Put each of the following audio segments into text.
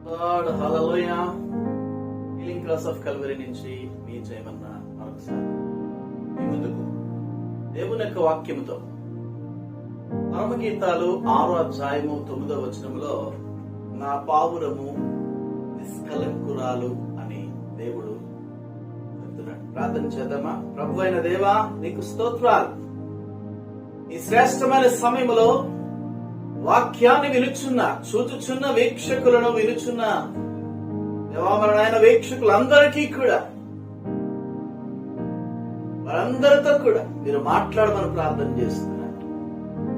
Lord hallelujah. Healing cross of Calvary నుంచి మీ జయమన్న మరొకసారి మీ ముందుకు దేవుని యొక్క వాక్యముతో పరమగీతాలు 6వ అధ్యాయము 9వ వచనంలో నా పావురము నిష్కలంకురాలు అని దేవుడు చెప్తున్నాడు. ప్రార్థన చేద్దామా? ప్రభు అయిన దేవా, నీకు స్తోత్రాలు. ఈ శ్రేష్టమైన సమయంలో వాక్యాన్ని వినుచున్న చూచుచున్న వీక్షకులను వినుచున్న దేవామరణైన వీక్షకులందరికీ కూడా వారందరితో కూడా మీరు మాట్లాడమని ప్రార్థన చేస్తున్నారు.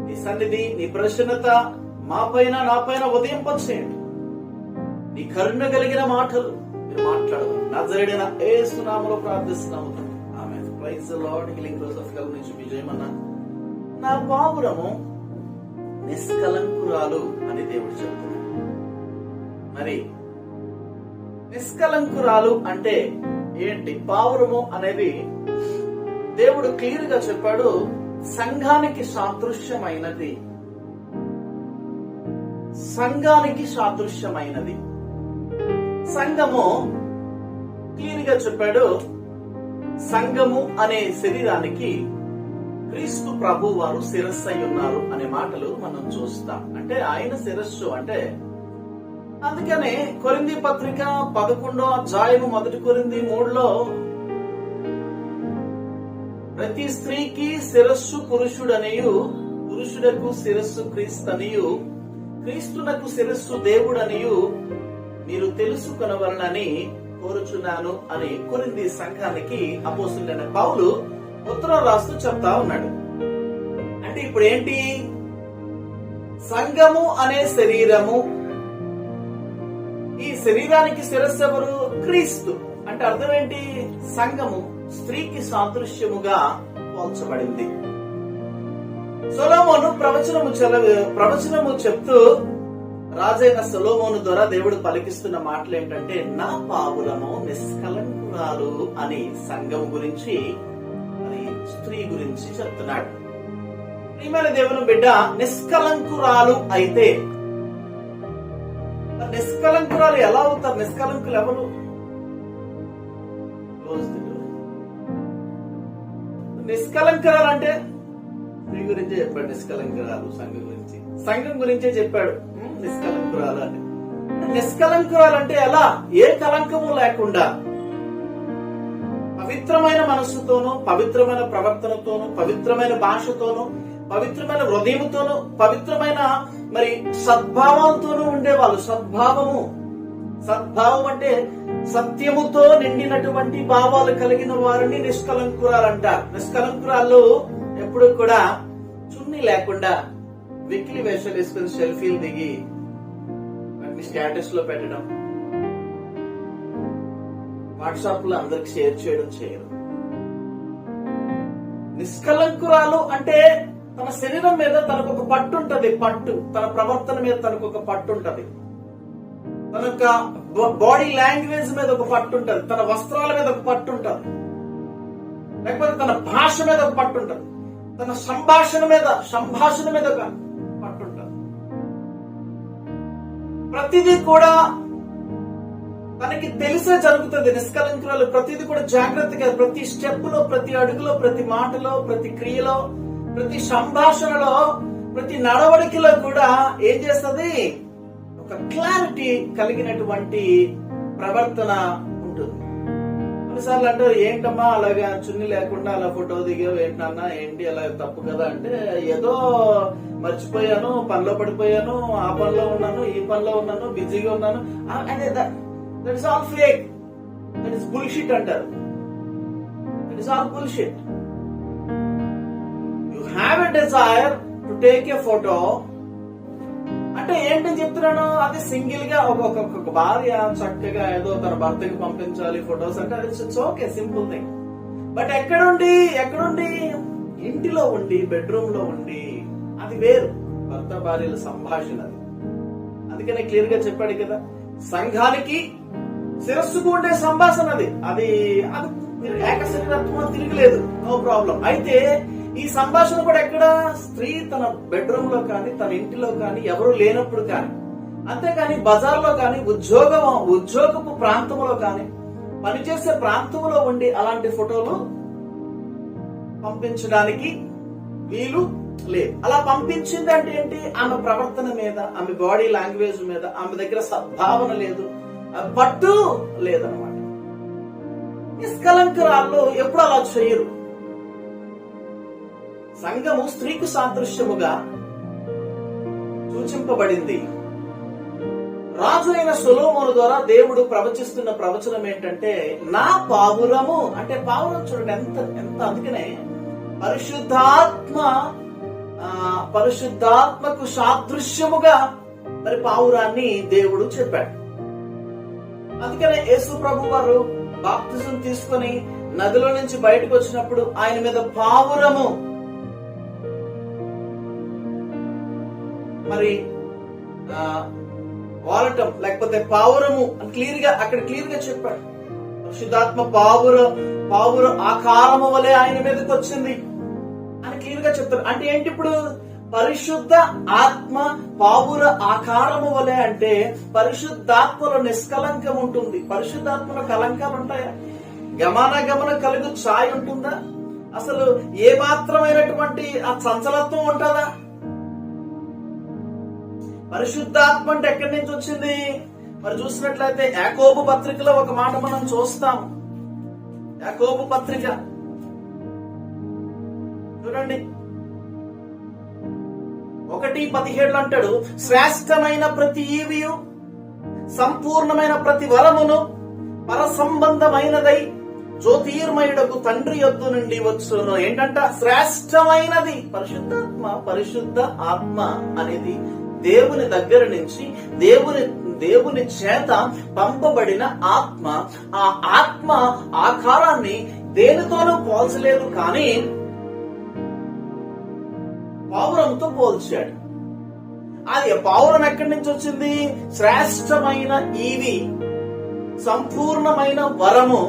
నీ సన్నిధి, నీ ప్రసన్నత మా పైన నా పైన ఉదయింపచేయండి. నీ కరుణ కలిగిన మాటలు మీరు మాట్లాడమని నజరేయుడైన యేసు నామములో ప్రార్థిస్తున్నాము. ఆమేన్. Praise the Lord. Healing cross of Calvary నుంచి మీ జయమన్న. నా పావురము నిష్కలంకురాలు అని దేవుడు చెప్తున్నాడు. మరి నిష్కలంకురాలు అంటే ఏంటి? పావురము అనేది దేవుడు క్లియర్ గా చెప్పాడు, సంఘానికి సాదృశ్యమైనది. సంఘానికి సాదృశ్యమైనది. సంఘము క్లియర్ గా చెప్పాడు, సంఘము అనే శరీరానికి క్రీస్తు ప్రభు వారు శిరస్సు అయి ఉన్నారు అనే మాటలు మనం చూస్తాం. అంటే ఆయన శిరస్సు అంటే, అందుకనే కొరింథీ పత్రిక 11వ అధ్యాయము 1 కొరింథీ 3లో ప్రతి స్త్రీకి శిరస్సు పురుషుడనియు, పురుషుడకు శిరస్సు క్రీస్తనియు, క్రీస్తునకు శిరస్సు దేవుడనియు మీరు తెలుసుకొనవలనని కోరుచున్నాను అని కొరింథీ సంఘానికి అపోస్తలుడైన పౌలు ఉత్తరం రాస్తూ చెప్తా ఉన్నాడు. అంటే ఇప్పుడు ఏంటి? సంఘము అనే శరీరము, ఈ శరీరానికి శిరస్సు ఎవరు? క్రీస్తు. అంటే అర్థం ఏంటి? సంఘము స్త్రీకి సాదృశ్యముగా పోల్చబడింది. సొలొమోను ప్రవచనము చెప్తూ రాజైన సొలొమోను ద్వారా దేవుడు పలికిస్తున్న మాటలు ఏంటంటే, నా పావురము నిష్కలంకురాలు అని సంఘం గురించి, స్త్రీ గురించి చెప్తున్నాడు. ప్రియమైన దేవుని బిడ్డ, నిష్కలంకురాలు అయితే నిష్కలంకురాలు ఎలా అవుతారు? నిష్కలంకులు ఎవరు? నిష్కలంకురాలు అంటే స్త్రీ గురించే చెప్పాడు. నిష్కలంకురాలు సంఘం గురించి, సంఘం గురించే చెప్పాడు నిష్కలంకురాలు అని. నిష్కలంకురాలు అంటే ఎలా? ఏ కలంకము లేకుండా పవిత్రమైన మనస్సుతోనూ, పవిత్రమైన ప్రవర్తనతోనూ, పవిత్రమైన భాషతోనూ, పవిత్రమైన హృదయంతోనూ, పవిత్రమైన మరి సద్భావంతోనూ ఉండేవాళ్ళు. సద్భావం అంటే సత్యముతో నిండినటువంటి భావాలు కలిగిన వారిని నిష్కలంకురాలు అంటారు. నిష్కలంకురాలు ఎప్పుడు కూడా చున్నీ లేకుండా వెకిలి వేషాలు వేసుకుని సెల్ఫీలు దిగి వాటిని స్టేటస్ లో పెట్టడం, వాట్సాప్ లో అందరికి షేర్ చేయడం చేయరు. నిష్కలంకురాలు అంటే తన శరీరం మీద తనకు ఒక పట్టు ఉంటది. తన ప్రవర్తన మీద తనకు ఒక పట్టు ఉంటది. తన యొక్క బాడీ లాంగ్వేజ్ మీద ఒక పట్టు ఉంటది. తన వస్త్రాల మీద ఒక పట్టు ఉంటది. లేకపోతే తన భాష మీద ఒక పట్టు ఉంటది. తన సంభాషణ మీద ఒక పట్టు ఉంటది. ప్రతిదీ కూడా తనకి తెలిసే జరుగుతుంది. నిష్కలంకురాలు ప్రతిదీ కూడా జాగ్రత్తగా, ప్రతి స్టెప్ లో, ప్రతి అడుగులో, ప్రతి మాటలో, ప్రతి క్రియలో, ప్రతి సంభాషణలో, ప్రతి నడవడికలో కూడా ఏం చేస్తుంది? ఒక క్లారిటీ కలిగినటువంటి ప్రవర్తన ఉంటుంది. కొన్నిసార్లు అంటారు, ఏంటమ్మా అలాగా చున్ని లేకుండా అలా ఫోటో దిగావు ఏంటన్నా, ఏంటి అలా తప్పు కదా అంటే, ఏదో మర్చిపోయాను, పనిలో పడిపోయాను, ఆ పనిలో ఉన్నాను, ఈ పనిలో ఉన్నాను, బిజీగా ఉన్నాను అనే that is all fake. That is bullshit అంటారు. That is all bullshit. You have a desire to take a photo అంటే ఏంటని చెప్తున్నాను? అది సింగిల్ గా ఒక భార్య చక్కగా ఏదో తన భర్తకి పంపించాలి ఫొటోస్ అంటే it's okay, simple thing. But ఎక్కడుండి ఇంటిలో ఉండి, బెడ్రూమ్ లో ఉండి, అది వేరు. భర్త భార్యల సంభాషణ అది. అందుకనే క్లియర్ గా చెప్పాడు కదా, సంఘానికి శిరస్సుకు ఉండే సంభాషణ అది ఏక శరీరత్వం తిరగలేదు, నో ప్రాబ్లం. అయితే ఈ సంభాషణ కూడా ఎక్కడ? స్త్రీ తన బెడ్రూమ్ లో కానీ, తన ఇంటిలో కానీ, ఎవరు లేనప్పుడు కానీ, అంతేకాని బజార్లో కానీ ఉద్యోగపు ప్రాంతంలో కానీ పనిచేసే ప్రాంతంలో ఉండి అలాంటి ఫోటోలు పంపించడానికి వీలు లేదు. అలా పంపించింది అంటే ఏంటి? ఆమె ప్రవర్తన మీద, ఆమె బాడీ లాంగ్వేజ్ మీద ఆమె దగ్గర సద్భావన లేదు, పట్టు లేదనమాట. నిష్కలంకరాల్లో ఎప్పుడు అలా చేయరు. సంఘము స్త్రీకు సాదృశ్యముగా సూచింపబడింది. రాజు అయిన సొలొమోను ద్వారా దేవుడు ప్రవచిస్తున్న ప్రవచనం ఏంటంటే, నా పావురము అంటే పావురం చూడండి ఎంత ఎంత అందుకనే పరిశుద్ధాత్మకు సాదృశ్యముగా మరి పావురాన్ని దేవుడు చెప్పాడు. అందుకనే యేసు ప్రభు వారు బాప్తిజం తీసుకొని నదిలో నుంచి బయటకు వచ్చినప్పుడు ఆయన మీద పావురము మరి వాలటం లేకపోతే పావురము అక్కడ క్లియర్ గా చెప్పాడు. పరిశుద్ధాత్మ పావుర ఆకారము వలె ఆయన మీదకి వచ్చింది అని క్లియర్ గా చెప్తారు. అంటే ఏంటి? ఇప్పుడు పరిశుద్ధ ఆత్మ పావుర ఆకారము వలె అంటే పరిశుద్ధాత్మలో నిష్కలంకం ఉంటుంది. పరిశుద్ధాత్మలో కలంకాలు ఉంటాయా? గమన కలుగు ఛాయ్ ఉంటుందా? అసలు ఏ మాత్రమైనటువంటి ఆ చంచలత్వం ఉంటుందా? పరిశుద్ధాత్మ అంటే ఎక్కడి నుంచి వచ్చింది? మరి చూసినట్లయితే యాకోబు పత్రికలో ఒక మాట మనం చూస్తాం. యాకోబు పత్రిక చూడండి 1:17 అంటాడు, శ్రేష్టమైన ప్రతి ఈవియు సంపూర్ణమైన ప్రతి వరమును పరసంబంధమైనదై జ్యోతిర్మయుడకు తండ్రి యొద్ద నుండి వచ్చును. ఏంటంట? శ్రేష్టమైనది పరిశుద్ధాత్మ. పరిశుద్ధ ఆత్మ అనేది దేవుని దగ్గర నుంచి దేవుని చేత పంపబడిన ఆత్మ. ఆ ఆత్మ ఆకారాన్ని దేనితోనూ పోల్చలేదు, కానీ పావురంతో పోల్చాడు. అది పావురం ఎక్కడి నుంచి వచ్చింది? శ్రేష్టమైన ఈవి, సంపూర్ణమైన వరము,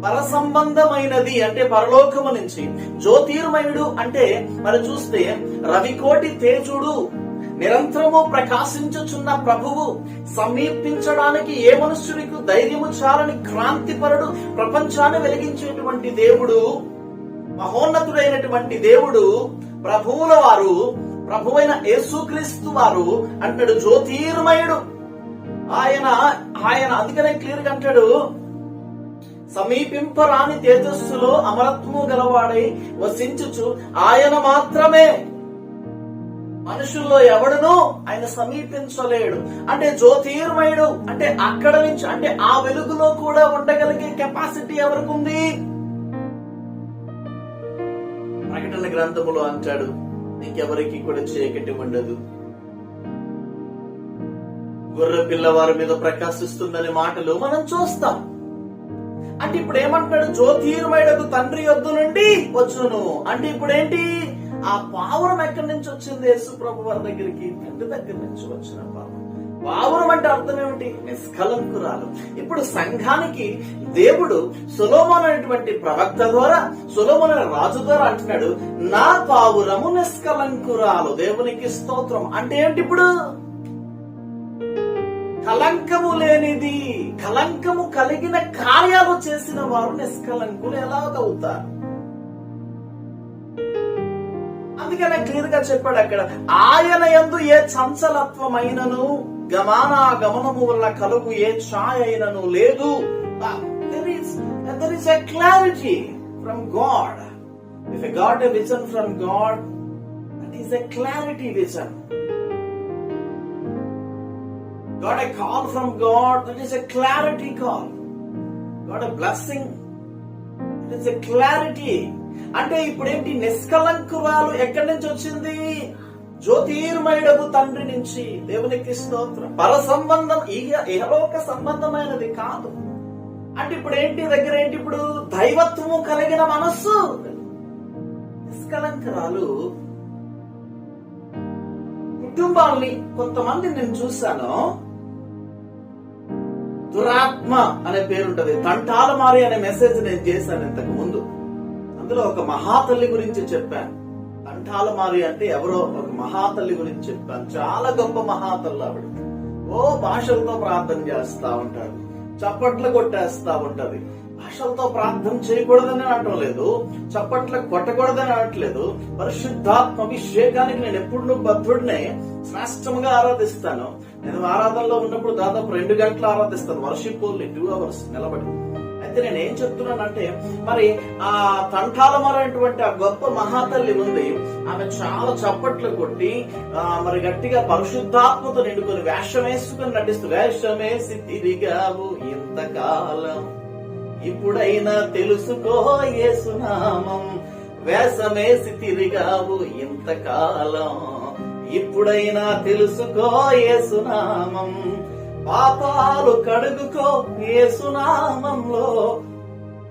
పరసంబంధమైనది అంటే పరలోకము నుంచి. జ్యోతిర్మయుడు అంటే మరి చూస్తే రవికోటి తేజుడు, నిరంతరము ప్రకాశించుచున్న ప్రభువు, సమీపించడానికి ఏ మనుష్యునికి ధైర్యము చాలని క్రాంతిపరుడు, ప్రపంచాన్ని వెలిగించేటువంటి దేవుడు, మహోన్నతుడైనటువంటి దేవుడు, ప్రభువుల వారు, ప్రభువైన యేసుక్రీస్తు వారు అంటాడు జ్యోతిర్మయుడు. ఆయన అందుకనే క్లియర్ గా అంటాడు, సమీపింపరాని తేజస్సులో అమరత్వము గలవాడై వసించుచు ఆయన మాత్రమే, మనుషుల్లో ఎవడునూ ఆయన సమీపించలేడు. అంటే జ్యోతిర్మయుడు అంటే అక్కడ నుంచి, అంటే ఆ వెలుగులో కూడా ఉండగలిగే కెపాసిటీ ఎవరికి ఉంది? ప్రకటన గ్రంథములో అంటాడు, ఇంకెవరికి కూడా చీకటి ఉండదు, గొర్రె పిల్లవారి మీద ప్రకాశిస్తుందనే మాటలు మనం చూస్తాం. అంటే ఇప్పుడు ఏమంటాడు? జ్యోతిర్మయుడకు తండ్రి యొద్ద నుండి వచ్చును. అంటే ఇప్పుడు ఏంటి? ఆ పావురం ఎక్కడి నుంచి వచ్చింది? యేసు ప్రభు వారి దగ్గరికి తండ్రి దగ్గర నుంచి వచ్చిన పావురం అంటే అర్థం ఏమిటి? నిష్కలంకురాలు. ఇప్పుడు సంఘానికి దేవుడు సొలొమోను అనేటువంటి ప్రవక్త ద్వారా, సొలొమోను రాజు ద్వారా అంటున్నాడు, నా పావురము నిష్కలంకురాలు. దేవునికి స్తోత్రం. అంటే ఏంటి? ఇప్పుడు కలంకము లేనిది, కలంకము కలిగిన కార్యాలు చేసిన వారు నిష్కలంకులు ఎలాగవుతారు? అందుకనే క్లియర్ గా చెప్పాడు అక్కడ, ఆయన యందు ఏ చంచలత్వమైనను గమనాగమనము వల్ల కలుగు ఏ ఛాయ అయినను లేదు. There is a clarity from God. If I got a vision from God, that is a clarity vision. Got a call from God, that is a clarity call. Got a blessing, that is a clarity. అంటే ఇప్పుడేంటి? నిష్కలంకురాలు ఎక్కడి నుంచి వచ్చింది? జ్యోతిర్మయుడకు తండ్రి నుంచి. దేవునికి స్తోత్రం. పర సంబంధం, ఇహలోక సంబంధమైనది కాదు. అంటే ఇప్పుడు ఏంటి? దగ్గర ఏంటి? ఇప్పుడు దైవత్వము కలిగిన మనస్సు. నిష్కలంకురాలు కుటుంబాల్ని కొంతమంది నేను చూశాను, దురాత్మ అనే పేరుంటది. తంటాలమారి అనే మెసేజ్ నేను చేశాను ఇంతకు ముందు. అందులో ఒక మహాతల్లి గురించి చెప్పాను. తంటాలమారి అంటే ఎవరో ఒక మహాతల్లి గురించి చెప్పాను. చాలా గొప్ప మహాతల్లి ఆవిడ. ఓ భాషలతో ప్రార్థన చేస్తా ఉంటారు, చప్పట్లు కొట్టేస్తా ఉంటది. భాషలతో ప్రార్థన చేయకూడదని అనటం లేదు, చప్పట్లు కొట్టకూడదని అనట్లేదు. పరిశుద్ధాత్మ అభిషేకానికి నేను ఎప్పుడు బద్ధుడినే శ్రేష్టంగా ఆరాధిస్తాను. నేను ఆరాధనలో ఉన్నప్పుడు దాదాపు 2 గంటలు ఆరాధిస్తాను, వర్షిప్ ఓన్లీ 2 hours నిలబడి. అయితే నేను ఏం చెప్తున్నానంటే, మరి ఆ తంఠాలమైనటువంటి ఆ గొప్ప మహాతల్లి ఉంది, ఆమె చాలా చప్పట్లు కొట్టి మరి గట్టిగా పరిశుద్ధాత్మతో నిండుకొని వేషం వేసుకుని నటిస్తూ, వేషమేసి తిరిగావు ఇంతకాలం ఇప్పుడైనా తెలుసుకో యేసునామం, వేషమేసి తిరిగావు ఇంతకాలం ఇప్పుడైనా తెలుసుకో యేసునామం, పాపాలు కడుగుకో యేసునామంలో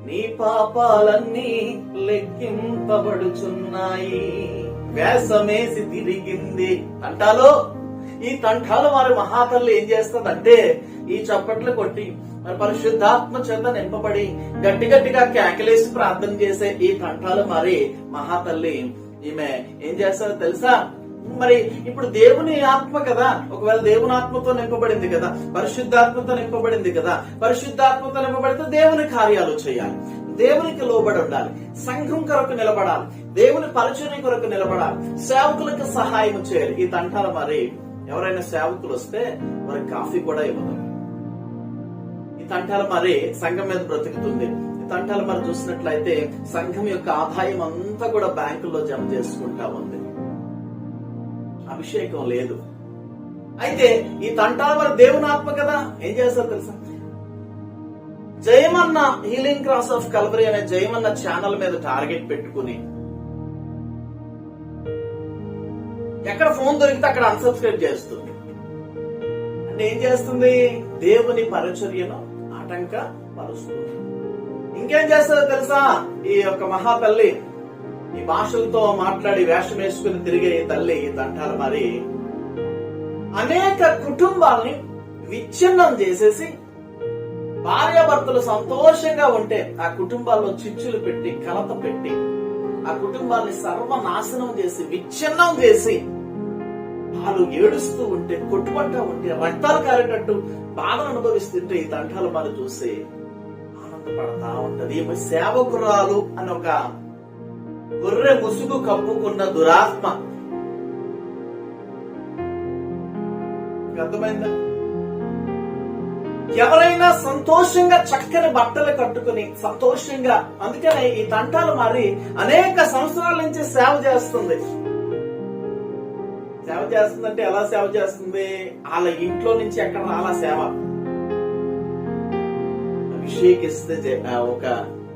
నీ పాపాలన్నీ లెక్కింపబడుచున్నాయి. వేషమేసి తిరిగింది తంటాలో. ఈ తంటాలు వారి మహాతల్లి ఏం చేస్తుందంటే, ఈ చప్పట్లు కొట్టి మరి పరిశుద్ధాత్మ చేత నింపబడి గట్టి గట్టిగా కేకలేసి ప్రార్థన చేసే ఈ తంటాలు మరి మహాతల్లి ఈమె ఏం చేస్తారో తెలుసా? మరి ఇప్పుడు దేవుని ఆత్మ కదా, ఒకవేళ దేవుని ఆత్మతో నింపబడింది కదా, పరిశుద్ధాత్మతో నింపబడింది కదా, పరిశుద్ధాత్మతో నింపబడితే దేవుని కార్యాలు చేయాలి, దేవునికి లోబడి ఉండాలి, సంఘం కొరకు నిలబడాలి, దేవుని పరిచయం కొరకు నిలబడాలి, సేవకులకు సహాయం చేయాలి. ఈ తంటాలు మరి ఎవరైనా సేవకులు వస్తే మరి కాఫీ కూడా ఇవ్వదు. ఈ తంటాలు మరి సంఘం మీద బ్రతుకుతుంది. ఈ తంటాలు మరి చూసినట్లయితే సంఘం యొక్క ఆదాయం అంతా కూడా బ్యాంకుల్లో జమ చేసుకుంటా ఉంది. అభిషేకం లేదు. అయితే ఈ తంటాలు మరి దేవుని ఆత్మ కదా, ఏం చేస్తారు తెలుసా? జయమన్న హీలింగ్ క్రాస్ ఆఫ్ కల్వరీ అనే జయమన్న ఛానల్ మీద టార్గెట్ పెట్టుకుని ఎక్కడ ఫోన్ దొరికితే అక్కడ అన్సబ్స్క్రైబ్ చేస్తుంది. అంటే ఏం చేస్తుంది? దేవుని పరిచర్యను ఆటంక పరుస్తుంది. ఇంకేం చేస్తుందో తెలుసా? ఈ యొక్క మహాతల్లి ఈ భాషలతో మాట్లాడి వేషం వేసుకుని తిరిగే ఈ తల్లి, ఈ తంటాలు మరి అనేక కుటుంబాలని విచ్ఛిన్నం చేసేసి, భార్యాభర్తలు సంతోషంగా ఉంటే ఆ కుటుంబాల్లో చిచ్చులు పెట్టి, కలత పెట్టి, ఆ కుటుంబాన్ని సర్వనాశనం చేసి, విచ్ఛిన్నం చేసి, వాళ్ళు ఏడుస్తూ ఉంటే, కొట్టుకుంటా ఉంటే, రక్తాలు కారేటట్టు బాధను అనుభవిస్తుంటే ఈ తంటాలు మరి చూసి ఆనందపడతా ఉంటది. ఈమె సేవకురాలు అని ఒక గొర్రె ముసుగు కప్పుకున్న దురాత్మ. అర్థమైందా? ఎవరైనా సంతోషంగా చక్కని బట్టలు కట్టుకుని సంతోషంగా, అందుకనే ఈ తంటాలు మరి అనేక సంవత్సరాల నుంచి సేవ చేస్తుంది. సేవ చేస్తుందంటే ఎలా సేవ చేస్తుంది? వాళ్ళ ఇంట్లో నుంచి ఎక్కడ అలా సేవ అభిషేకిస్తే ఒక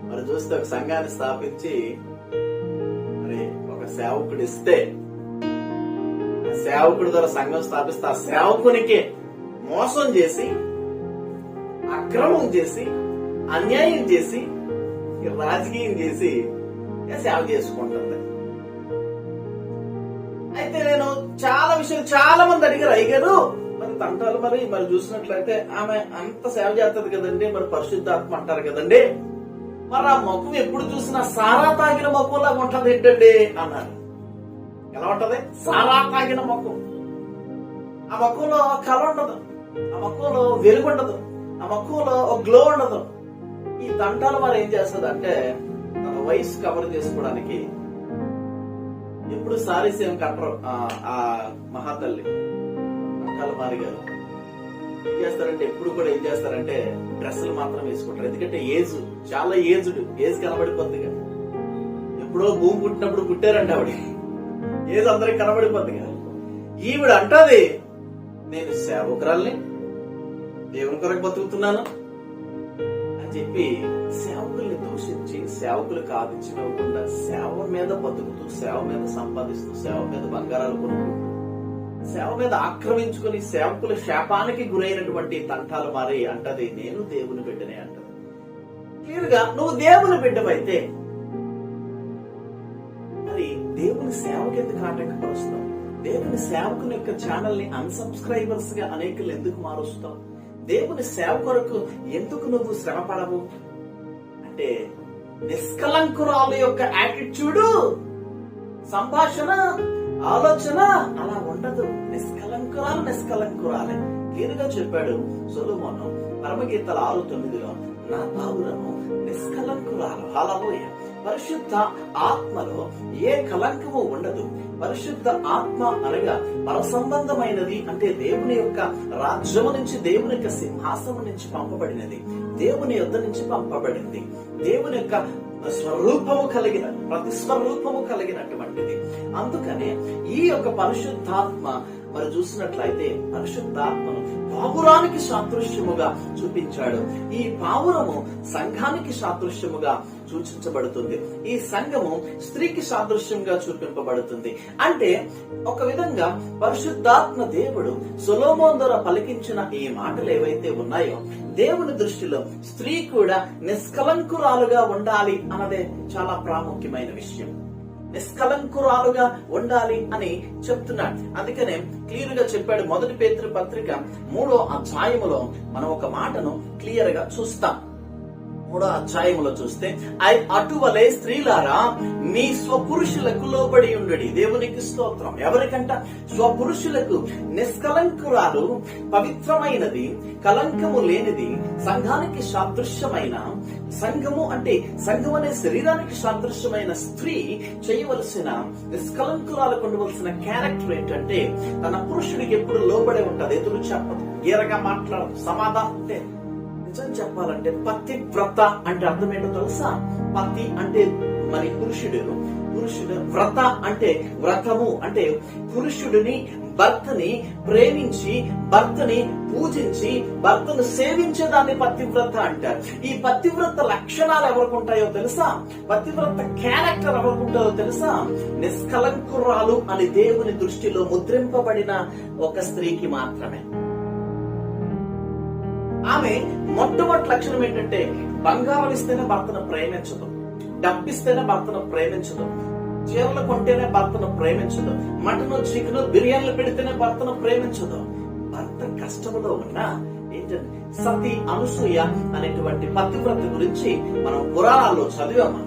మరి చూస్తే ఒక సంఘాన్ని స్థాపించి మరి ఒక సేవకుడు ఇస్తే, ఆ సేవకుడి ద్వారా సంఘం స్థాపిస్తే ఆ సేవకునికి మోసం చేసి, అక్రమం చేసి, అన్యాయం చేసి, రాజకీయం చేసి సేవ చేసుకుంటుంది. అయితే నేను చాలా విషయాలు చాలా మంది అడిగారు, అయ్యారు మరి తంటాలు మరి చూసినట్లయితే ఆమె అంత సేవ చేస్తుంది కదండి, మరి పరిశుద్ధాత్మ అంటారు కదండి, మరి ఆ ముఖం ఎప్పుడు చూసినా సారా తాగిన ముఖంలాగా ఉంటది ఏంటండి అన్నారు. ఎలా ఉంటది? సారా తాగిన ముఖం. ఆ ముఖంలో కళ ఉండదు, ఆ ముఖంలో వెలుగు ఉండదు, ఆ ముఖంలో ఒక గ్లో ఉండదు. ఈ తంటాలు మరి ఏం చేస్తుంది అంటే, తన వయసు కవర్ చేసుకోవడానికి ఎప్పుడు సారీస్ ఏం కట్టరు ఆ మహాతల్లి తంటాలు మారి గారు. ఏం చేస్తారంటే ఎప్పుడు కూడా ఏం చేస్తారంటే డ్రెస్సులు మాత్రం వేసుకుంటారు. ఎందుకంటే చాలా ఏజ్ కనబడిపోద్దిగా. ఎప్పుడో భూమి పుట్టినప్పుడు పుట్టారంటే ఆవిడ ఏజ్ అందరికి కనబడిపోద్దిగా. ఈవిడ అంటది, నేను సేవకురాల్ని, దేవుని కొరకు బతుకుతున్నాను అని చెప్పి సేవకుల్ని దూషించి, సేవకులకు ఆదించివ్వకుండా సేవ మీద బతుకుతూ, సేవ మీద సంపాదిస్తూ, సేవ మీద బంగారాలు కొనుక్కుంటూ, సేవ మీద ఆక్రమించుకుని సేవకుల శాపానికి గురైనటువంటి తంటాలు మారి అంటది, నేను దేవుని బిడ్డనే అంటది. క్లియర్ గా నువ్వు దేవుని బిడ్డవైతే మరి దేవుని సేవకు ఎందుకు ఆటంకపరుస్తావు? దేవుని సేవకుని యొక్క ఛానల్ ని అన్సబ్స్క్రైబర్స్ గా అనేకులు ఎందుకు మారుస్తావు? దేవుని సేవ కొరకు ఎందుకు నువ్వు శ్రమ పడవు? అంటే నిష్కలంకురాలు యొక్క యాటిట్యూడ్, సంభాషణ, ఆలోచన అలా ఉండదు. నిష్కలంకురాలే. క్లియర్గా చెప్పాడు సొలొమోను పరమగీతాల 6:9 నా పావురము నిష్కలంకురాలు. హల్లెలూయా. పరిశుద్ధ ఆత్మలో ఏ కలంకము ఉండదు. పరిశుద్ధ ఆత్మ అనగా పరసంబంధమైనది, అంటే దేవుని యొక్క రాజ్యము నుంచి, దేవుని యొక్క సింహాసనం నుంచి పంపబడినది, దేవుని యొద్ద నుంచి పంపబడింది, దేవుని యొక్క స్వరూపము కలిగిన, ప్రతిస్వరూపము కలిగినటువంటిది. అందుకనే ఈ యొక్క పరిశుద్ధాత్మ మరి చూసినట్లయితే పరిశుద్ధాత్మను పావురానికి సాదృశ్యముగా చూపించాడు. ఈ పావురము సంఘానికి సాదృశ్యముగా సూచించబడుతుంది. ఈ సంఘము స్త్రీకి సాదృశ్యంగా చూపింపబడుతుంది. అంటే ఒక విధంగా పరిశుద్ధాత్మ దేవుడు సొలొమోను ద్వారా పలికించిన ఈ మాటలు ఏవైతే ఉన్నాయో, దేవుని దృష్టిలో స్త్రీ కూడా నిష్కలంకురాలుగా ఉండాలి అన్నదే చాలా ప్రాముఖ్యమైన విషయం. నిష్కలంకురాలుగా ఉండాలి అని చెప్తున్నాడు. అందుకనే క్లియర్ గా చెప్పాడు. 1 పేతురు పత్రిక 3వ అధ్యాయములో మనం ఒక మాటను క్లియర్ గా చూస్తాం. 3వ అధ్యాయములో చూస్తే, అటువలే స్త్రీలారా మీ స్వపురుషులకు లోబడి ఉండుడి. దేవునికి స్తోత్రం. ఎవరికంట? స్వపురుషులకు. నిష్కలంకురాలు, పవిత్రమైనది, కలంకము లేనిది, సంఘానికి సాదృశ్యమైన, సంఘము అంటే సంఘం అనే శరీరానికి సాదృశ్యమైన స్త్రీ చేయవలసిన, నిష్కలంకురాలకు ఉండవలసిన క్యారెక్టర్ ఏంటంటే తన పురుషుడికి ఎప్పుడు లోబడే ఉంటది. ఎదురు చెప్పదు, గీరగా మాట్లాడదు, సమాధానం. అంటే నిజం చెప్పాలంటే పతివ్రత అంటే అర్థం ఏంటో తెలుసా? పతి అంటే మరి పురుషుడు, వ్రత అంటే వ్రతము, అంటే పురుషుడిని, భర్తని ప్రేమించి, భర్తని పూజించి, భర్తను సేవించేదాన్ని పతివ్రత అంటారు. ఈ పతివ్రత లక్షణాలు ఎవరికి ఉంటాయో తెలుసా? పతివ్రత క్యారెక్టర్ ఎవరికి ఉంటుందో తెలుసా? నిష్కలంకురాలు అని దేవుని దృష్టిలో ముద్రింపబడిన ఒక స్త్రీకి మాత్రమే. ఆమె మొట్టమొదటి లక్షణం ఏంటంటే బంగారం ఇస్తేనే భర్తను ప్రేమించదు, డబ్బిస్తేనే భర్తను ప్రేమించదు, చీరలు కొంటేనే భర్తను ప్రేమించదు, మటన్ చికెన్ బిర్యానీలు పెడితేనే భర్తను ప్రేమించదు. భర్త కష్టంలో ఉన్నా ఏంటంటే సతీ అనసూయ అనేటువంటి పతివ్రత గురించి మనం పురాణాల్లో చదివాము.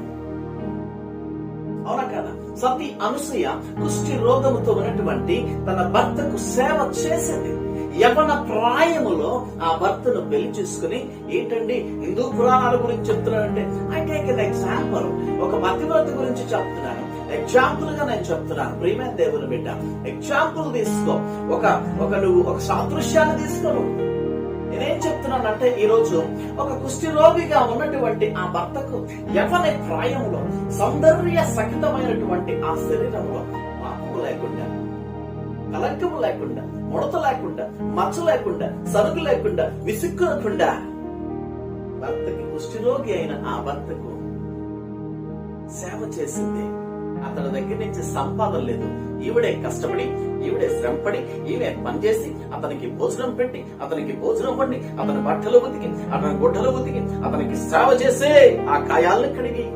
అవునా కదా? సతీ అనసూయ కుష్టి రోగముతో ఉన్నటువంటి తన భర్తకు సేవ చేసింది. యవన ప్రాయములో ఆ భర్తను పెళ్లి చేసుకుని, ఏంటండి హిందూ పురాణాల గురించి చెప్తున్నానంటే ఐ టేక్ ఎన్ ఎగ్జాంపుల్. ఒక పతివ్రత గురించి చెప్తున్నాను, ఎగ్జాంపుల్ గా నేను చెప్తున్నాను. ప్రియమైన దేవుని బిడ్డ, ఎగ్జాంపుల్ తీసుకో, నువ్వు ఒక సాదృశ్యాన్ని తీసుకో. నేనేం చెప్తున్నానంటే ఈ రోజు ఒక కుష్టి రోగిగా ఉన్నటువంటి ఆ భర్తకు యవన ప్రాయంలో సౌందర్య సహితమైనటువంటి ఆ శరీరంలో పాపము లేకుండా, కలంకము లేకుండా, ముడత లేకుండా, మచ్చ లేకుండా, సరుకు లేకుండా, విసుక్కునకుండా భర్తకి, కుష్ఠరోగి అయిన ఆ భర్తకు సేవ చేసింది. అతని దగ్గర నుంచి సంపాదన లేదు. ఈవిడే కష్టపడి, ఈవిడే శ్రమపడి, ఈవిడే పనిచేసి అతనికి భోజనం పెట్టి, అతనికి భోజనం వండి, అతని బట్టలు ఉతికి, అతని గుడ్డలు ఉతికి, అతనికి సేవ చేసే ఆ గాయాలను కడిగి,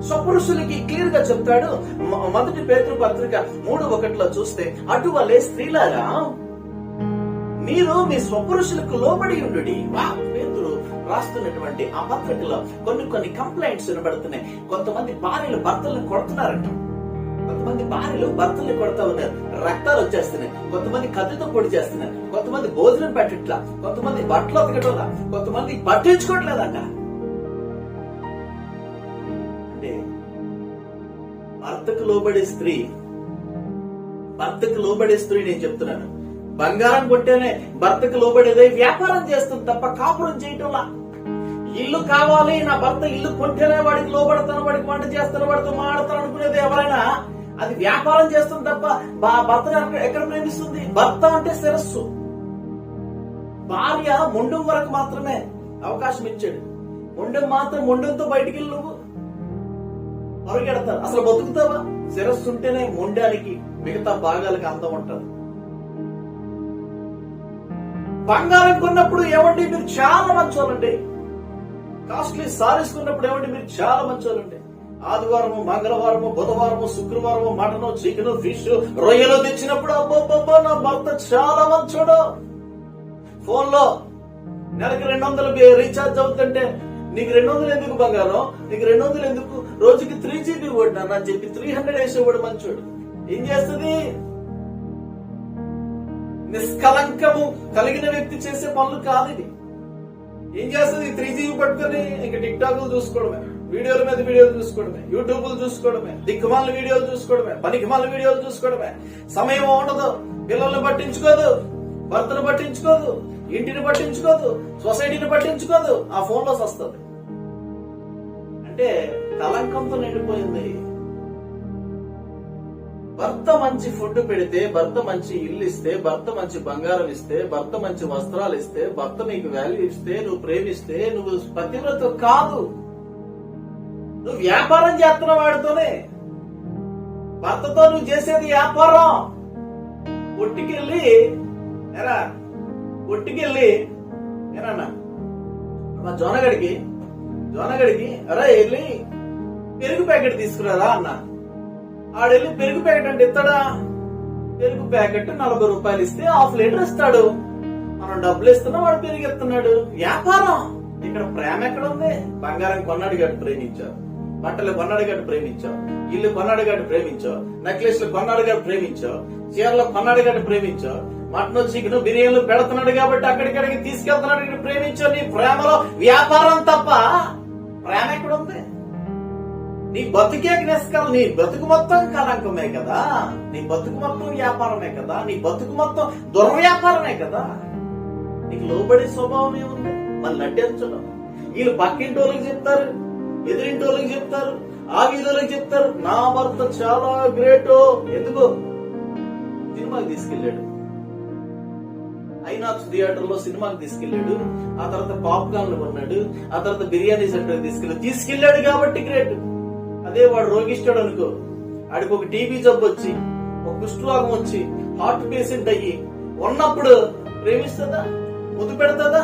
స్వపురుషులకి క్లియర్ గా చెప్తాడు. 1 పేతురు పత్రిక 3:1 చూస్తే, అటువలే స్త్రీలారా మీరు మీ స్వపురుషులకు లోబడి ఉండుడి. పేతురు రాస్తున్నటువంటి ఆ పత్రికలో కొన్ని కంప్లైంట్స్ వినబడుతున్నాయి. కొంతమంది భార్యలు భర్తలను కొడుతున్నారంట, కొంతమంది భార్యలు భర్తల్ని కొడతా ఉన్నారు, రక్తాలు వచ్చేస్తున్నాయి, కొంతమంది కత్తితో పొడి చేస్తున్నారు, కొంతమంది భోజనం పెట్టట్లా, కొంతమంది బట్టలు ఉతకట్లా, కొంతమంది పట్టించుకోవట్లేదంట. అంటే భర్తకు లోబడే స్త్రీ నేను చెప్తున్నాను, బంగారం కొట్టేనే భర్తకు లోబడేదే వ్యాపారం చేస్తుంది తప్ప కాపురం చేయటంలా. ఇల్లు కావాలి, నా భర్త ఇల్లు కొంటేనే వాడికి లోబడతాను, వాడికి వంట చేస్తాను, వాడితో మాడతాను అనుకునేది ఎవరైనా అది వ్యాపారం చేస్తుంది తప్ప భర్తను ఎక్కడ ప్రేమిస్తుంది? భర్త అంటే శిరస్సు, భార్య మొండం వరకు మాత్రమే అవకాశం ఇచ్చాడు. మొండంతో బయటికి వెళ్ళి నువ్వు పరిగెడతారు, అసలు బతుకుతావా? శిరస్సు ఉంటేనే మొండానికి మిగతా భాగాలకు అందం ఉంటది. బంగారం కొన్నప్పుడు ఏమండి మీరు చాలా మంచోళ్ళండి, కాస్ట్లీ సారీస్ కొన్నప్పుడు ఏమండి మీరు చాలా మంచోళ్ళండి, ఆదివారము, మంగళవారము, బుధవారము, శుక్రవారము మటను, చికెను, ఫిష్, రొయ్యలు తెచ్చినప్పుడు అబ్బో నా భర్త చాలా మంచోడు. ఫోన్ లో నెలకి 200 రీఛార్జ్ అవుతుంటే నీకు 200 ఎందుకు బంగారం, నీకు 200 ఎందుకు, రోజుకి 3 GB కొట్టినా అని చెప్పి 300 వేసేవాడు మంచోడు. ఏం చేస్తుంది? నిష్కలంకము కలిగిన వ్యక్తి చేసే పనులు కాదు ఇది. ఏం చేస్తుంది? 3G పట్టుకొని ఇంకా టిక్ టాక్లు చూసుకోవడమే, వీడియోల మీద వీడియోలు చూసుకోవడమే, యూట్యూబ్లు చూసుకోవడమే, దిక్కుమాల వీడియోలు చూసుకోవడమే, పనికిమాల వీడియోలు చూసుకోవడమే. సమయం ఉండదు, పిల్లల్ని పట్టించుకోదు, భర్తను పట్టించుకోదు, ఇంటిని పట్టించుకోదు, సొసైటీని పట్టించుకోదు, ఆ ఫోన్లో వస్తుంది. అంటే కలంకంతో నిండిపోయింది. భర్త మంచి ఫుడ్ పెడితే, భర్త మంచి ఇల్లు ఇస్తే, భర్త మంచి బంగారం ఇస్తే, భర్త మంచి వస్త్రాలు ఇస్తే, భర్త నీకు వాల్యూ ఇస్తే, నువ్వు ప్రేమిస్తే నువ్వు పతివ్రత కాదు. నువ్వు వ్యాపారం చేస్తున్న వాడితోనే. భర్తతో నువ్వు చేసేది వ్యాపారం. ఒట్టికెళ్ళి ఏనా మా జోనగడికి అరే వెళ్ళి పెరుగు ప్యాకెట్ తీసుకురారా అన్న. ఆడెళ్ళి పెరుగు ప్యాకెట్ అంటే ఇస్తాడా? పెరుగు ప్యాకెట్ 40 రూపాయలు ఇస్తే 1/2 లీటర్ ఇస్తాడు. మనం డబ్బులు ఇస్తున్నాం, వాడు పెరుగు ఇస్తున్నాడు. వ్యాపారం. ఇక్కడ ప్రేమ ఎక్కడ ఉంది? బంగారం కొన్నాడు గట్టి ప్రేమించావు, బట్టలు కొన్నాడు గట్టి ప్రేమించావు, ఇల్లు కొన్నాడు గట్టి ప్రేమించావు, నెక్లెస్లు కొన్నాడు గట్టి ప్రేమించావు, చీరలు కొన్నాడు గట్టి ప్రేమించావు, మటన్ చికెన్ బిర్యానీలు పెడుతున్నాడు కాబట్టి అక్కడికడికి తీసుకెళ్తున్నాడు ప్రేమించావు. నీ ప్రేమలో వ్యాపారం తప్ప ప్రేమ ఎక్కడ ఉంది? నీ బతుకే నిష్కలం. నీ బతుకు మొత్తం కలంకమే కదా, నీ బతుకు మొత్తం వ్యాపారమే కదా, నీ బతుకు మొత్తం దుర్వ్యాపారమే కదా. నీకు లోబడే స్వభావం ఏముంది? మళ్ళీ నటించడం. వీళ్ళు పక్కింటి వాళ్ళకి చెప్తారు, ఎదురింటి వాళ్ళకి చెప్తారు, ఆ వీధులకు చెప్తారు నా భర్త చాలా గ్రేట్. ఎందుకు? సినిమాకి తీసుకెళ్లాడు, ఐనాక్స్ థియేటర్ లో సినిమాకి తీసుకెళ్లాడు, ఆ తర్వాత పాప్కార్న్లు కొన్నాడు, ఆ తర్వాత బిర్యానీ సెంటర్ తీసుకెళ్లాడు కాబట్టి గ్రేట్. అదే వాడు రోగిస్తాడు అనుకో, ఆడికి ఒక టీబీ జబ్బు వచ్చి, ఒక కుష్ఠరోగం వచ్చి, హార్ట్ పేషెంట్ అయ్యి ఉన్నప్పుడు ప్రేమిస్తుందా? ముద్దు పెడతాదా?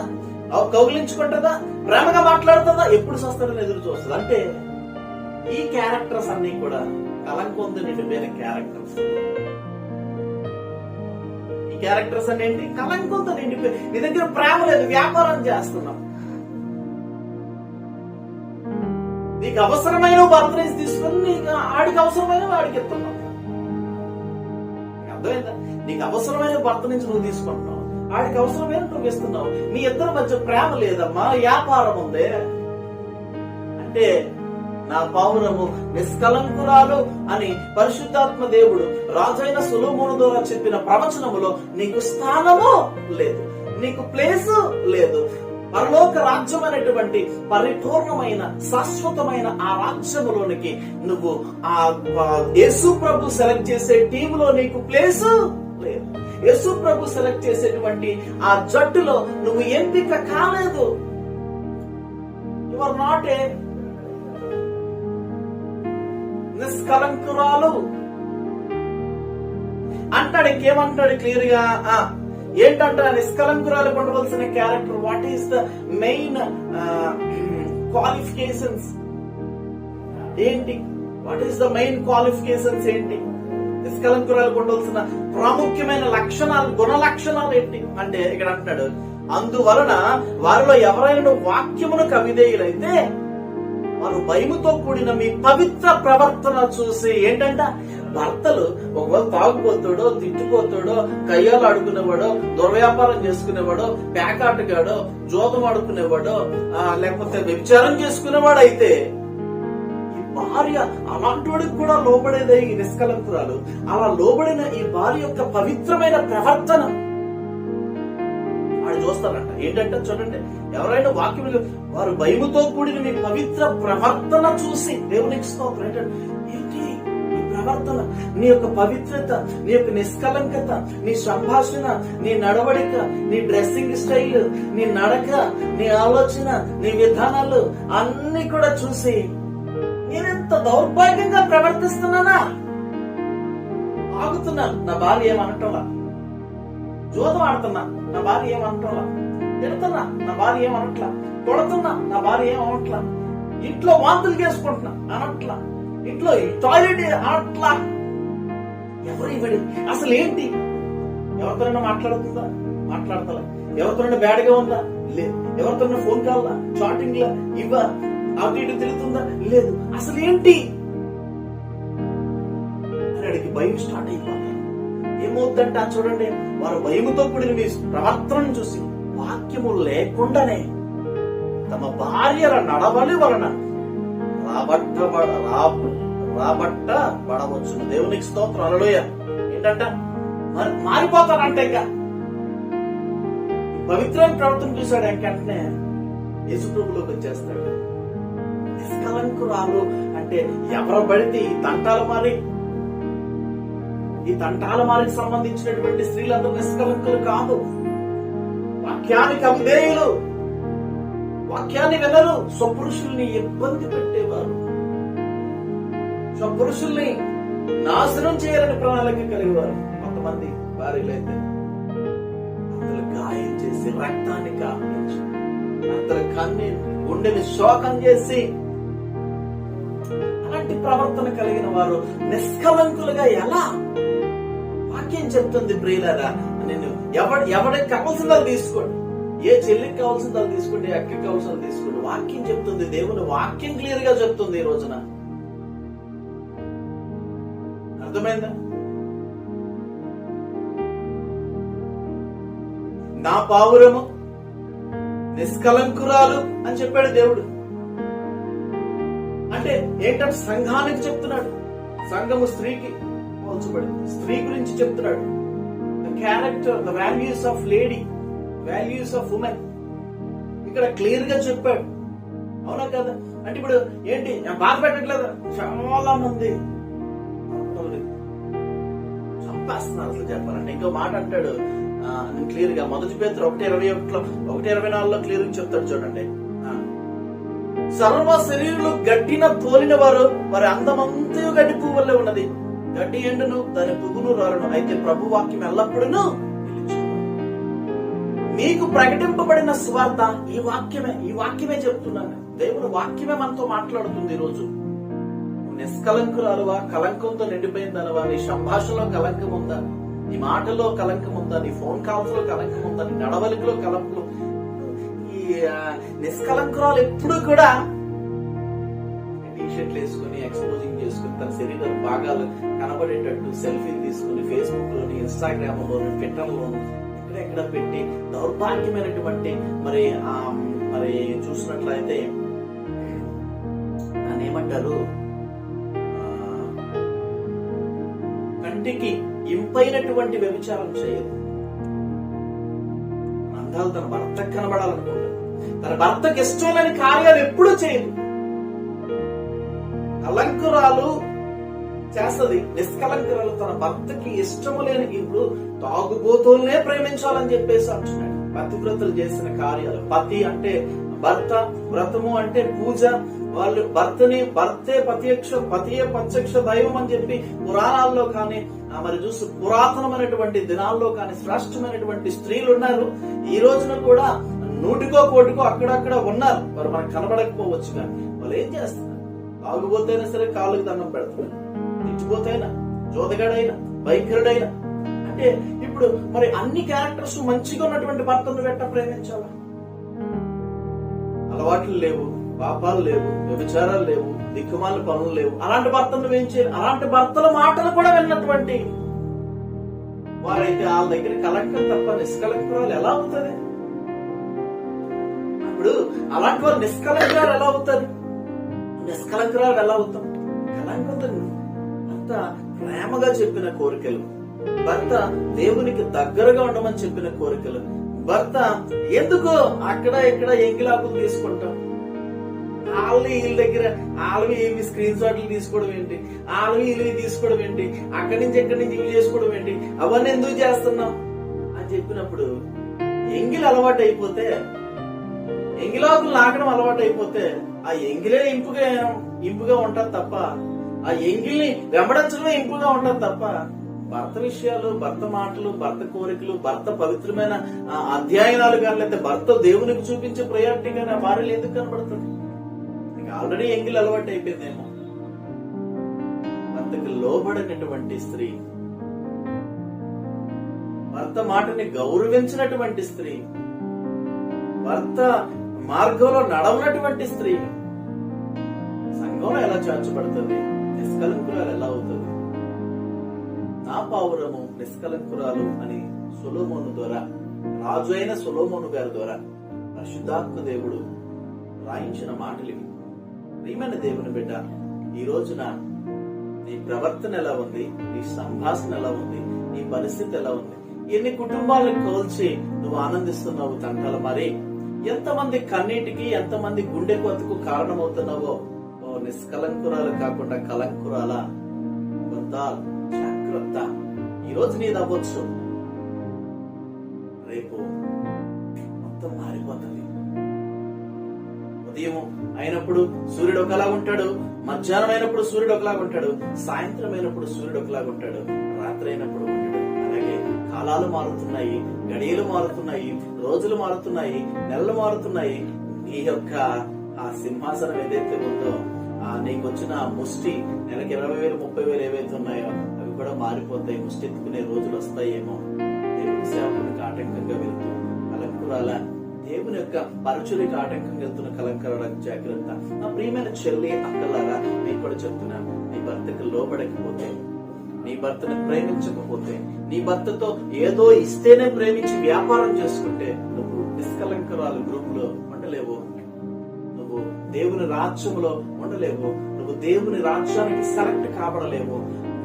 కౌగిలించుకుంటుందా? ప్రేమగా మాట్లాడుతుందా? ఎప్పుడు సస్తాడని ఎదురు చూస్తుంది. అంటే ఈ క్యారెక్టర్స్ అన్ని కూడా కలంకొంద నిండిపోయిన క్యారెక్టర్స్. ఈ క్యారెక్టర్స్ అన్ని ఏంటి? కలంకొంద నిండిపోయి. నీ దగ్గర ప్రేమ లేదు, వ్యాపారం చేస్తున్నాం. నీకు అవసరమైన భర్తని తీసుకుని నీకు ఆడికి అవసరమైన వాడికి ఇస్తున్నావు. అర్థమైందా? నీకు అవసరమైన భర్త నుంచి నువ్వు తీసుకుంటున్నావు, ఆడికి అవసరమైన నువ్వు ఇస్తున్నావు. మీ ఇద్దరి మధ్య ప్రేమ లేదమ్మా, వ్యాపారం ఉంది. అంటే నా పావురము నిష్కలంకురాలు అని పరిశుద్ధాత్మ దేవుడు రాజైన సొలొమోను ద్వారా చెప్పిన ప్రవచనములో నీకు స్థానము లేదు, నీకు ప్లేసు లేదు. పరలోక రాజ్యం అనేటువంటి పరిపూర్ణమైన శాశ్వతమైన ఆ రాజ్యములోనికి నువ్వు ఆ యేసు ప్రభు సెలెక్ట్ చేసే టీంలో నీకు ప్లేసు లేదు. యేసు ప్రభు సెలెక్ట్ చేసేటువంటి ఆ జట్టులో నువ్వు ఎంపిక కాలేదు. యు ఆర్ నాట్ ఏ నిష్కలంకురాలు అంటాడు. ఇంకేమంటాడు క్లియర్ గా? ఏంటంటే నిష్కలంకురాలు ఉండవలసిన character. What is the main qualifications ఏంటి? What is the main qualifications ఏంటి? నిష్కలంకురాలు ఉండవలసిన ప్రాముఖ్యమైన లక్షణాలు, గుణ లక్షణాలు ఏంటి అంటే ఇక్కడ అంటున్నాడు, అందువలన వారిలో ఎవరైనా వాక్యమును కవిధేయులైతే వారు భయముతో కూడిన మీ పవిత్ర ప్రవర్తన చూసి. ఏంటంట? భర్తలు ఒకవేళ తాగుపోతాడో, తిట్టుపోతాడో, కయ్యాలు ఆడుకునేవాడో, దుర్వ్యాపారం చేసుకునేవాడో, ప్యాకాటగాడో, జోదం ఆడుకునేవాడో, లేకపోతే వ్యభిచారం చేసుకునేవాడు అయితే ఈ భార్య అలాంటి వాడికి కూడా లోబడేదే ఈ నిష్కలంకురాలు. అలా లోబడిన ఈ భార్య యొక్క పవిత్రమైన ప్రవర్తన వాడు చూస్తారంట. ఏంటంటే చూడండి, ఎవరైనా వాక్యం వారు భయముతో కూడిన మీ పవిత్ర ప్రవర్తన చూసి. దేవునికి స్తోత్రం. ఏంటి నీ ప్రవర్తన, నీ యొక్క పవిత్రత, నీ యొక్క నిష్కలంకత, నీ సంభాషణ, నీ నడవడిక, నీ డ్రెస్సింగ్ స్టైల్, నీ నడక, నీ ఆలోచన, నీ విధానాలు అన్ని కూడా చూసి నేనెంత దౌర్భాగ్యంగా ప్రవర్తిస్తున్నానా? ఆగుతున్నాను, నా భార్య ఏమనటంలా. జోదం ఆడుతున్నా, నా భార్య ఏమనట్లా. తిడుతున్నా, నా భార్య ఏమనట్లా. కొడుతున్నా, నా భార్య ఏమనట్లా. ఇంట్లో వాంతులు చేసుకుంటున్నా అనట్లా. ఇంట్లో టాయిలెట్ అనట్లా. ఎవరు ఇవ్వడి? అసలు ఏంటి? ఎవరితోనైనా మాట్లాడుతుందా? మాట్లాడతలే. ఎవరితోనైనా బ్యాడ్ గా ఉందా? లేదు. ఎవరితోనైనా ఫోన్ కాల్లా, చాటింగ్ లా ఇవ్వ అటు ఇటు తిరుగుతుందా? లేదు. అసలు ఏంటి అని అడిగి భయం స్టార్ట్ అయిపోతుంది. ఏమవుతుందంటే చూడండి, వారు భయముతో కూడిన మీ ప్రవర్తనను చూసి వాక్యము లేకుండానే తమ భార్యల నడవలి వలన రాబట్టబడవచ్చును. దేవునికి స్తోత్రం. హల్లెలూయ. ఏంటంట మారిపోతారంట. ఇంకా పవిత్రమైన ప్రవర్తన చూశాడు, వెంటనే యేసుప్రభులోకి వచ్చేస్తాడు. నిష్కలంకురాలు అంటే ఎవరు పడితే ఈ తంటాల మారికి సంబంధించినటువంటి స్త్రీలందరూ నిష్కలంకులు కాదు. వాక్యానికి అవిధేయులు, వాక్యాన్ని వినరు, స్వపురుషుల్ని ఇబ్బంది పెట్టేవారు, స్వపురుషుల్ని నాశనం చేయాలని ప్రణాళిక కలిగేవారు. కొంతమంది భార్యలైతే అంతలు గాయం చేసి, రక్తాన్ని కాపించి, అంతలు కన్ని గుండెని శోకం చేసి, అలాంటి ప్రవర్తన కలిగిన వారు నిష్కలంకులుగా ఎలా? వాక్యం చెప్తుంది ప్రియులారా, నేను ఎవరికి కావాల్సిందో తీసుకోండి, ఏ చెల్లికి కావాల్సిందో తీసుకోండి, ఏ అక్కకి కావాల్సిందో తీసుకోండి. వాక్యం చెప్తుంది, దేవుని వాక్యం క్లియర్ గా చెప్తుంది. ఈ రోజున అర్థమైందా? నా పావురము నిష్కలంకురాలు అని చెప్పాడు దేవుడు. అంటే ఏంటంటే సంఘానికి చెప్తున్నాడు. సంఘము స్త్రీకి పోల్చబడింది, స్త్రీ గురించి చెప్తున్నాడు. The character, the values of lady, values of women ఇక్కడ క్లియర్ గా చెప్పాడు. అవునా కదా? అంటే ఇప్పుడు ఏంటి, బాధ పెట్టట్లేదు, చాలా మంది చంపేస్తున్నారు అసలు చెప్పాలంటే. ఇంకో మాట అంటాడు క్లియర్ గా, మొదటి పేతురు 1:21 1:24 క్లియర్ గా చెప్తాడు చూడండి. సర్వ శరీరులు గడ్డిన తోలిన వారు వారి అందమంతయు గడ్డి పువ్వు వల్లే ఉన్నది, గడ్డి ఎండును దాని పువ్వును రాలను, అయితే ప్రభు వాక్యం ఎల్లప్పుడూ మీకు ప్రకటింపబడిన స్వార్థ ఈ వాక్యమే చెప్తున్నాను. దేవుని వాక్యమే మనతో మాట్లాడుతుంది. ఈ రోజు నిష్కలంకురాలువా, కలంకంతో నిండిపోయిందనవా, నీ సంభాషణలో కలంకం ఉందా, నీ మాటలో కలంకం ఉందా, నీ ఫోన్ కాల్స్ లో కలంకం ఉందా, నీ నడవలికలో కలంకం. ఈ నిష్కలంకురాలు ఎప్పుడు కూడా టీషర్ట్లు వేసుకుని, ఎక్స్పోజింగ్ చేసుకుని, తన శరీర భాగాలు కనబడేటట్టు సెల్ఫీలు తీసుకుని ఫేస్బుక్ లోని, ఇన్స్టాగ్రామ్ లోని, ట్విట్టర్ లోని ఎక్కడ పెట్టి దౌర్భాగ్యమైనటువంటి మరి చూసినట్లయితే దాన్ని ఏమంటారు, కంటికి ఇంపైనటువంటి వ్యభిచారం చేయదు. అందాలు తన భర్తకు కనబడాలనుకుంటాడు, తన భర్తకు ఇష్టం లేని కార్యాలు ఎప్పుడూ చేయదు. కలంకురాలు చేస్తది, నిష్కలంకురాలు తన భర్తకి ఇష్టము లేని, ఇప్పుడు తాగుబోతుల్నే ప్రేమించాలని చెప్పేసి అంటున్నాడు. పతివ్రతలు చేసిన కార్యాలు, పతి అంటే భర్త, వ్రతము అంటే పూజ, వాళ్ళు భర్తే పతియే ప్రత్యక్ష దైవం అని చెప్పి పురాణాల్లో కానీ మరి చూసి పురాతనమైనటువంటి దినాల్లో కానీ శ్రేష్టమైనటువంటి స్త్రీలు ఉన్నారు. ఈ రోజున కూడా 100కో 100కో అక్కడక్కడ ఉన్నారు. వారు మనకు కనబడకపోవచ్చు, కానీ వాళ్ళు ఏం చేస్తున్నారు? తాగుబోతైనా సరే కాళ్ళకు దండం పెడుతున్నారు, తిట్టిపోతైనా, జోదగాడైనా, భయంకరుడైనా. అంటే ఇప్పుడు మరి అన్ని క్యారెక్టర్స్ మంచిగా ఉన్నటువంటి భర్తను వెంట ప్రేమించాలా? అలవాట్లు లేవు, పాపాలు లేవు, వ్యభిచారాలు లేవు, దిక్కుమాల పనులు లేవు, అలాంటి భర్తను ఏం చేయాలి? అలాంటి భర్తల మాటలు కూడా విన్నటువంటి వారైతే వాళ్ళ దగ్గర కలంకం తప్ప నిష్కలంకురాలు ఎలా అవుతుంది? ఇప్పుడు అలాంటి వారు నిష్కలంకురాలు ఎలా అవుతారు? నిష్కలంకురాలు ఎలా అవుతాం? కలంకంతో భర్త ప్రేమగా చెప్పిన కోరికలు, భర్త దేవునికి దగ్గరగా ఉండమని చెప్పిన కోరికలు, భర్త ఎందుకు అక్కడ ఇక్కడ ఎంగిలాకులు తీసుకుంటాం, వాళ్ళవి వీళ్ళ దగ్గర వాళ్ళవి ఇవి స్క్రీన్ షాట్లు తీసుకోవడం ఏంటి, వాళ్ళవి ఇవి తీసుకోవడం ఏంటి, అక్కడి నుంచి ఎక్కడి నుంచి ఇవి చేసుకోవడం ఏంటి, అవన్నీ ఎందుకు చేస్తున్నాం అని చెప్పినప్పుడు ఎంగిలి అలవాటు అయిపోతే, ఎంగిలాకులు నాకడం అలవాటు అయిపోతే ఆ ఎంగిలే ఇంపుగా ఉంటది తప్ప, ఆ ఎంగిల్ని వెంబడించడమే ఇంపుగా ఉంటది తప్ప, భర్త విషయాలు, భర్త మాటలు, భర్త కోరికలు, భర్త పవిత్రమైన అధ్యయనాలు కానీ, లేకపోతే భర్త దేవునికి చూపించే ప్రయారిటీ కానీ ఆ భార్యలు ఎందుకు కనబడుతుంది? ఆల్రెడీ ఎంగిల్ అలవాటు అయిపోయిందేమో. భర్తకు లోబడినటువంటి స్త్రీ, భర్త మాటని గౌరవించినటువంటి స్త్రీ, భర్త మార్గంలో నడవనటువంటి స్త్రీ సంఘంలో ఎలా చేర్చబడుతుంది? నిష్కలంకురాలు ఎలా అవుతుంది? నా పావురము నిష్కలంకురాలు అని సొలొమోను ద్వారా, రాజు అయిన సొలొమోను గారి ద్వారా పరిశుద్ధాత్మ దేవుడు రాయించిన మాటలు ఇవి. ప్రియమైన దేవుని బిడ్డ, ఈ రోజున నీ ప్రవర్తన ఎలా ఉంది, నీ సంభాషణ ఎలా ఉంది, నీ పరిస్థితి ఎలా ఉంది, ఎన్ని కుటుంబాలను కోల్చి నువ్వు ఆనందిస్తున్నావు తంటాలు మరి, ఎంతమంది కన్నీటికి, ఎంతమంది గుండె కొత్తకు కారణమవుతున్నావో. ఓ నిష్కలంకురాలు కాకుండా కలంకురాల, కొంత జాగ్రత్త. ఈ రోజు నీది అవ్వచ్చు, రేపు మొత్తం మారిపోతుంది. ఉదయం అయినప్పుడు సూర్యుడు ఒకలా ఉంటాడు, మధ్యాహ్నం అయినప్పుడు సూర్యుడు ఒకలాగా ఉంటాడు, సాయంత్రం అయినప్పుడు సూర్యుడు ఒకలాగా ఉంటాడు, రాత్రి అయినప్పుడు ఉంటాడు. అలాగే కాలాలు మారుతున్నాయి, గడియలు మారుతున్నాయి, రోజులు మారుతున్నాయి, నెలలు మారుతున్నాయి. నీ యొక్క ఆ సింహాసనం ఏదైతే ఉందో, నీకు వచ్చిన ముష్టి, నెలకి 20,000 30,000 ఏవైతే ఉన్నాయో అవి కూడా మారిపోతాయి. ముష్టి ఎత్తుకునే రోజులు వస్తాయేమో. దేవుని సేవకునికి ఆటంకంగా వెళ్తూ కలంకురాల, దేవుని యొక్క పరచులకు ఆటంకంగా వెళ్తున్న కలంకురాల జాగ్రత్త. నా ప్రియమైన చెల్లి అక్కలారా, నేను కూడా చెప్తున్నాను, నీ భర్తకు లోబడకపోతే, నీ భర్తను ప్రేమించకపోతే, నీ భర్తతో ఏదో ఇస్తేనే ప్రేమించి వ్యాపారం చేసుకుంటే నువ్వు నిష్కలంకురాలు గ్రూప్ లో ఉండలేవు, నువ్వు దేవుని రాజ్యంలో ఉండలేవు, నువ్వు దేవుని రాజ్యానికి సెలెక్ట్ కాబడలేవు,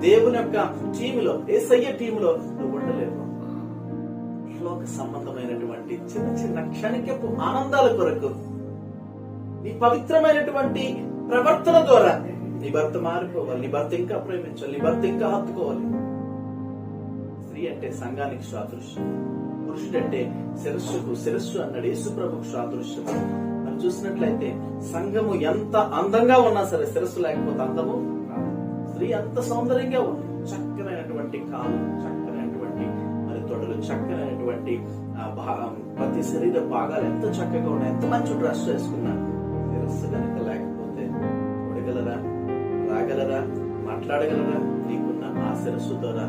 దేవుని యొక్క టీములో, యేసయ్య టీములో నువ్వు ఉండలేవు. లోక సంబంధమైనటువంటి చిన్న చిన్న క్షణికపు ఆనందాల కొరకు నీ పవిత్రమైనటువంటి ప్రవర్తన ద్వారా నీ భర్త మారిపోవాలి, నీ భర్త ఇంకా ప్రేమించాలి, నీ భర్త ఇంకా హత్తుకోవాలి. స్త్రీ అంటే సంఘానికి సాదృశ్యం, పురుషుడంటే శిరస్సు అన్నాడు యేసు ప్రభుకు సాదృశ్యం. మనం చూసినట్లయితే సంఘము ఎంత అందంగా ఉన్నా సరే శిరస్సు లేకపోతే అందము రాదు. స్త్రీ అంత సౌందర్యంగా ఉంది, చక్కనైనటువంటి కాలు, చక్కనైనటువంటి మరి తొడలు, చక్కనైనటువంటి ప్రతి శరీర భాగాలు ఎంత చక్కగా ఉన్నాయి, ఎంత మంచి డ్రెస్ వేసుకున్నా శిరస్సు కనుక లేకపోతే చూడగలరా, రాగలరా, మాట్లాడగలరా? నీకున్న ఆ శిరస్సు ద్వారా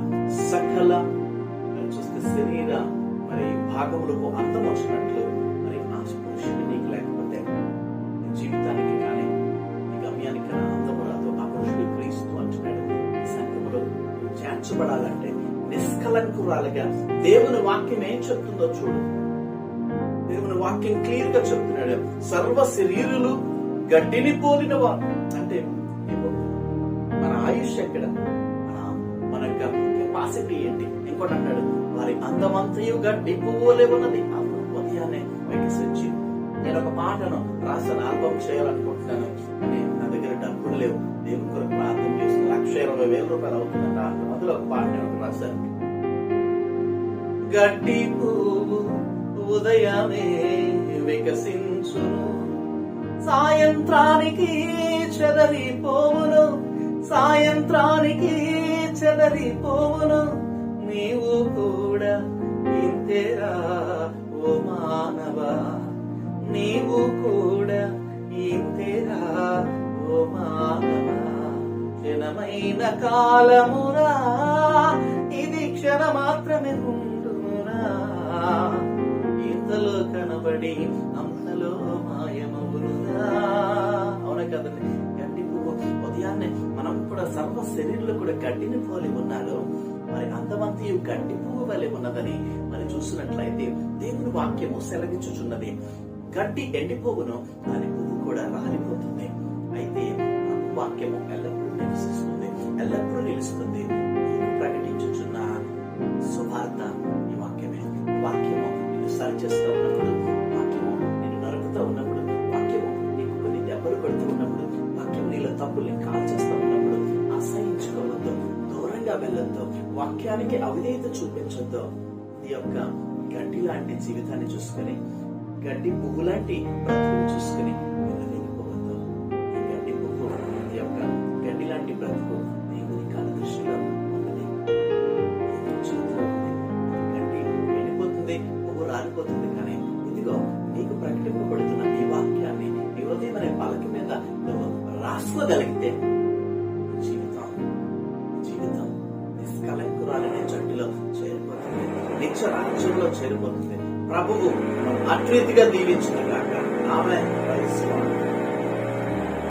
సకల చూస్తే శరీర మరి భాగములకు అందం వచ్చినట్లు మరి ఆ పురుషుడు నీకు లేకపోతే నీ జీవితానికి కానీ నీ గమ్యానికి కానీ అందము రాదు. ఆ పురుషుడు క్రీస్తు అంటున్నాడు, సంఘములో చేర్చబడాలంటే నిష్కలంకురాలుగా దేవుని వాక్యం ఏం చెప్తుందో చూడు. దేవుని వాక్యం క్లియర్ గా చెప్తున్నాడు, సర్వ శరీరులు గడ్డిని పోలిన వారు. అంటే మన ఆయుష్ ఎక్కడ, మన కెపాసిటీ ఏంటి? ఇంకోటి అంటాడు, వారి అందమంతయు గడ్డి పువ్వులే ఉన్నది, ఉదయాన్నే వికసించి. నేను ఒక పాటను రాసాను, ఆల్బమ్ చేయాలనుకుంటున్నాను, కానీ నా దగ్గర డబ్బులు లేవు. దేవుని కొరకు ప్రార్థన చేసిన 1,20,000 అవుతుందంట. అందులో ఒక పాట నేను రాశాను, గడ్డి పువ్వు ఉదయమే వికసించును, సాయంత్రానికి చెదరిపోవును, సాయంత్రానికి చెదరిపోవును, నీవు కూడా ఇంతేరా ఓ మానవా, నీవు కూడా ఇంతేరా ఓ మానవా, క్షణమైన కాలమురా ఇది క్షణ మాత్రమే ఉండునా, ఇంతలో కనబడి అంతలో మాయమవునుగా. అవునా కదండి? గడ్డి పువ్వు ఉదయాన్నే మనం కూడా సర్వ శరీరంలో కూడా గడ్డిని పోలి ఉన్నారు, మరి అందమంతయు గడ్డి పువ్వు వలె ఉన్నదని మరి చూసినట్లయితే దేవుని వాక్యము సెలవిచ్చుచున్నది. గడ్డి ఎండిపోవును, దాని పువ్వు కూడా రాలిపోతుంది. అయితే వాక్యము ఎల్లప్పుడూ నివసిస్తుంది, ఎల్లప్పుడూ నిలుస్తుంది. నీవు ప్రకటించుచున్న సువార్త ఈ వాక్యమే. వాక్యము నిన్ను సరిచేస్తూ ఉన్నప్పుడు, వాక్యము నిన్ను నరుకుతూ ఉన్నప్పుడు, వాక్యము నీకు కొన్ని దెబ్బలు కొడుతూ ఉన్నప్పుడు, వాక్యము నీలో తప్పుల్ని కాల్చేస్తూ ఉన్నప్పుడు అసహించుకోవద్దు, దూరంగా వెళ్ళొద్దు, వాక్యానికి అవిధేయత చూపించొద్దు. నీ యొక్క గడ్డి లాంటి జీవితాన్ని చూసుకుని, గడ్డి పువ్వు లాంటి బ్రతుకుని చూసుకుని వెళ్ళలేకపోవద్దు. ఈ గడ్డి పువ్వు, నీ యొక్క గడ్డి లాంటి బ్రతుకు దేవుని కళ్ళ దృష్టిలో ఉన్నది, చేతిలో ఉంది. గడ్డి ఎండిపోతుంది, పువ్వు రాలిపోతుంది, కానీ ఇదిగో నీకు ప్రకటింపబడుతున్న ఈ వాక్యాన్ని నీ హృదయం అనే పలక మీద నువ్వు రాసుకోగలిగితే జీవితం నిష్కలంకురాలనే జట్టులో చేరిపోతుంది, నిత్య రాజ్యంలో చేరిపోతుంది. ప్రభువు అట్రీతిగా దీవించిన గాక. ఆమేన్.